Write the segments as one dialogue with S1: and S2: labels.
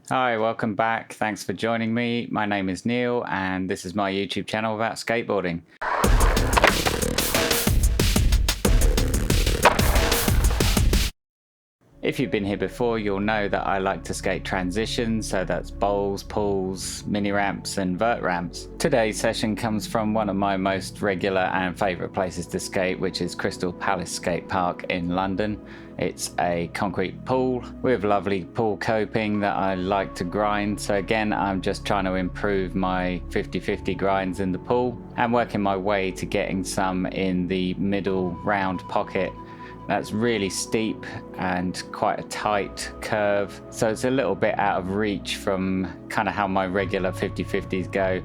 S1: Hi, welcome back. Thanks for joining me. My name is Neil and this is my YouTube channel about skateboarding. If you've been here before, you'll know that I like to skate transitions, so that's bowls, pulls, mini ramps and vert ramps. Today's session comes from one of my most regular and favourite places to skate, which is Crystal Palace Skatepark in London. It's a concrete pool with lovely pool coping that I like to grind. So again, I'm just trying to improve my 50-50 grinds in the pool and working my way to getting some in the middle round pocket. That's really steep and quite a tight curve, so it's a little bit out of reach from kind of how my regular 50-50s go.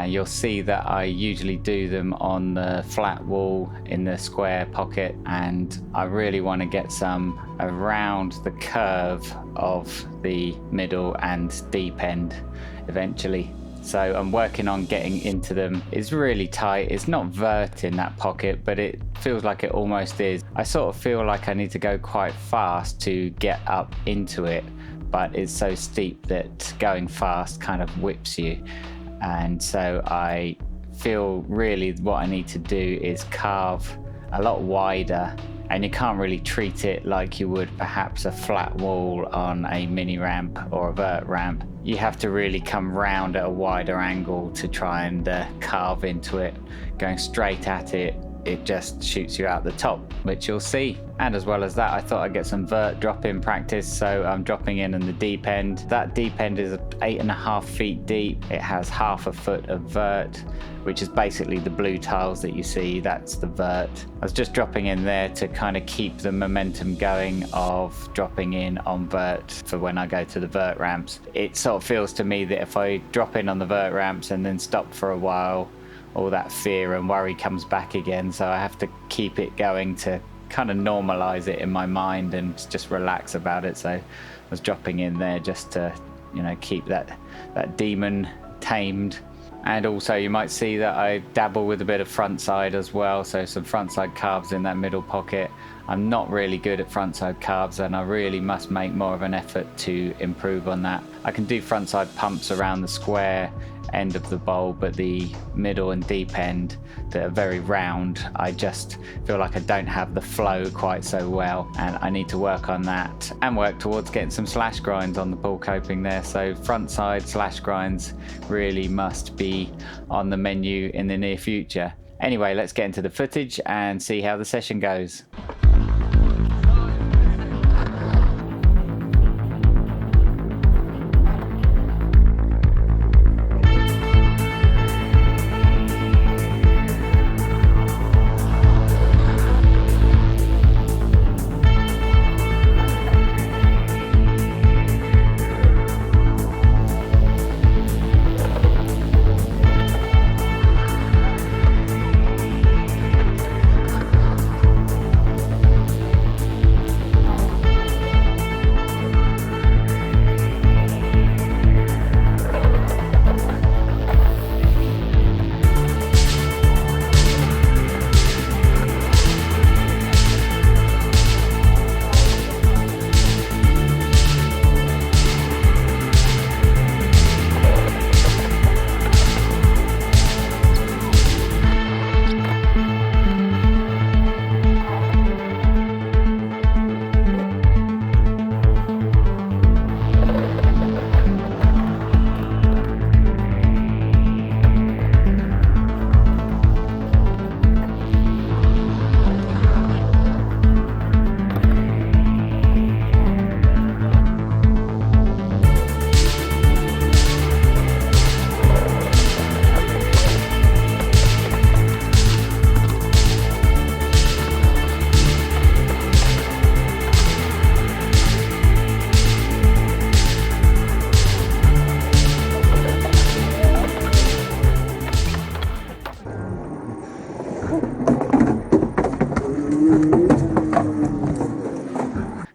S1: You'll see that I usually do them on the flat wall in the square pocket, and I really want to get some around the curve of the middle and deep end eventually. So I'm working on getting into them. It's really tight. It's not vert in that pocket, but it feels like it almost is. I sort of feel like I need to go quite fast to get up into it, but it's so steep that going fast kind of whips you. And so I feel really what I need to do is carve a lot wider, and you can't really treat it like you would perhaps a flat wall on a mini ramp or a vert ramp. You have to really come round at a wider angle to try and carve into it. Going straight at it, it just shoots you out the top, which you'll see. And as well as that, I thought I'd get some vert drop-in practice, so I'm dropping in the deep end. That deep end is 8.5 feet deep. It has half a foot of vert, which is basically the blue tiles that you see. That's the vert. I was just dropping in there to kind of keep the momentum going of dropping in on vert for when I go to the vert ramps. It sort of feels to me that if I drop in on the vert ramps and then stop for a while, all that fear and worry comes back again, so I have to keep it going to kind of normalize it in my mind and just relax about it. So I was dropping in there just to, keep that demon tamed. And also you might see that I dabble with a bit of front side as well, so some front side carves in that middle pocket. I'm not really good at front side carves, and I really must make more of an effort to improve on that. I can do front side pumps around the square end of the bowl, but the middle and deep end that are very round, I just feel like I don't have the flow quite so well, and I need to work on that and work towards getting some slash grinds on the pool coping there. So front side slash grinds really must be on the menu in the near future. Anyway, let's get into the footage and see how the session goes.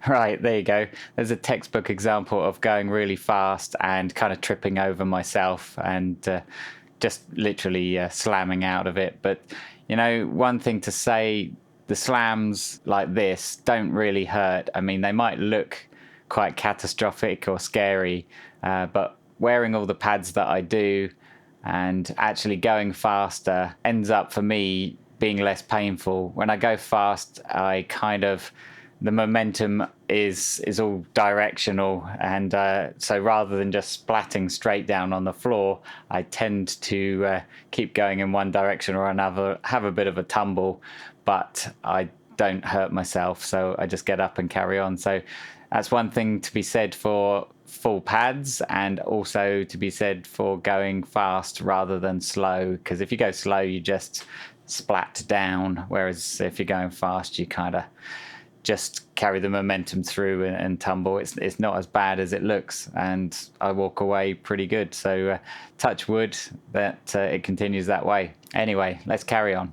S1: Right, there you go. There's a textbook example of going really fast and kind of tripping over myself and just literally slamming out of it. But, one thing to say, the slams like this don't really hurt. I mean, they might look quite catastrophic or scary, but wearing all the pads that I do and actually going faster ends up for me being less painful. When I go fast, I kind of, the momentum is all directional, and so rather than just splatting straight down on the floor, I tend to keep going in one direction or another, have a bit of a tumble, but I don't hurt myself, so I just get up and carry on. So that's one thing to be said for full pads, and also to be said for going fast rather than slow, because if you go slow you just splat down, whereas if you're going fast you kind of just carry the momentum through and tumble. It's not as bad as it looks, and I walk away pretty good. So touch wood that it continues that way. Anyway, let's carry on.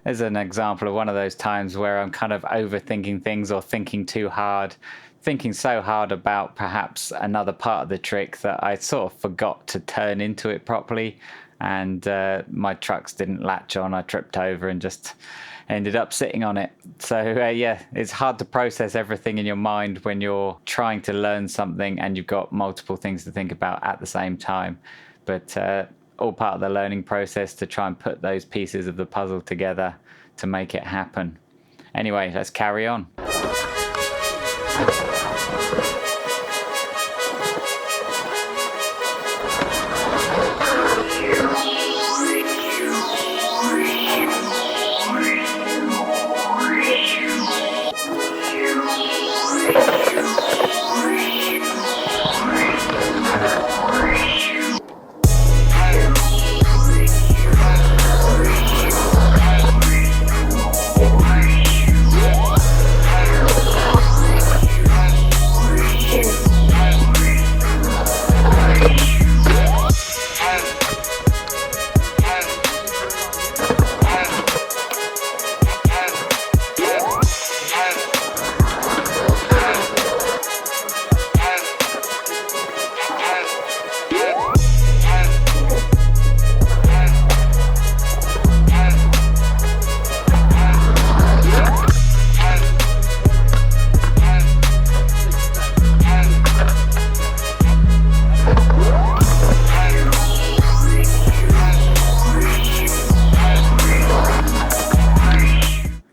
S1: There's an example of one of those times where I'm kind of overthinking things or thinking too hard, thinking so hard about perhaps another part of the trick that I sort of forgot to turn into it properly, and my trucks didn't latch on. I tripped over and just ended up sitting on it. So yeah, it's hard to process everything in your mind when you're trying to learn something and you've got multiple things to think about at the same time. But all part of the learning process to try and put those pieces of the puzzle together to make it happen. Anyway, let's carry on.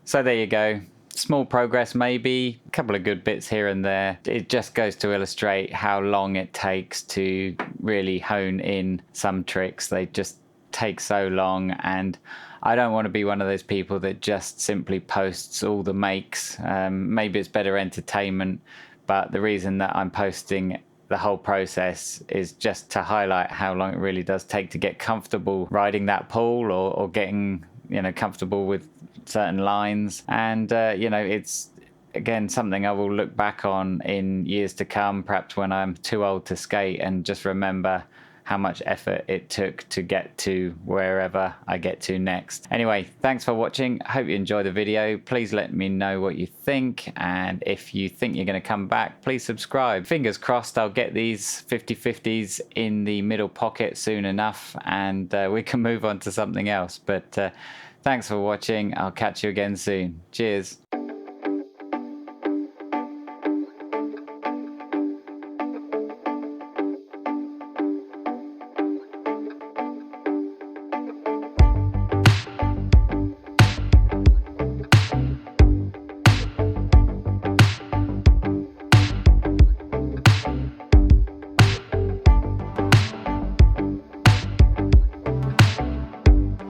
S1: So there you go. Small progress maybe, a couple of good bits here and there. It just goes to illustrate how long it takes to really hone in some tricks. They just take so long, and I don't want to be one of those people that just simply posts all the makes. Maybe it's better entertainment, but the reason that I'm posting the whole process is just to highlight how long it really does take to get comfortable riding that pole, or getting, you know, comfortable with certain lines. And you know, it's again, something I will look back on in years to come, perhaps when I'm too old to skate, and just remember how much effort it took to get to wherever I get to next. Anyway, thanks for watching. I hope you enjoyed the video. Please let me know what you think, and if you think you're going to come back, please subscribe. Fingers crossed I'll get these 50/50s in the middle pocket soon enough, and we can move on to something else. But thanks for watching. I'll catch you again soon. Cheers.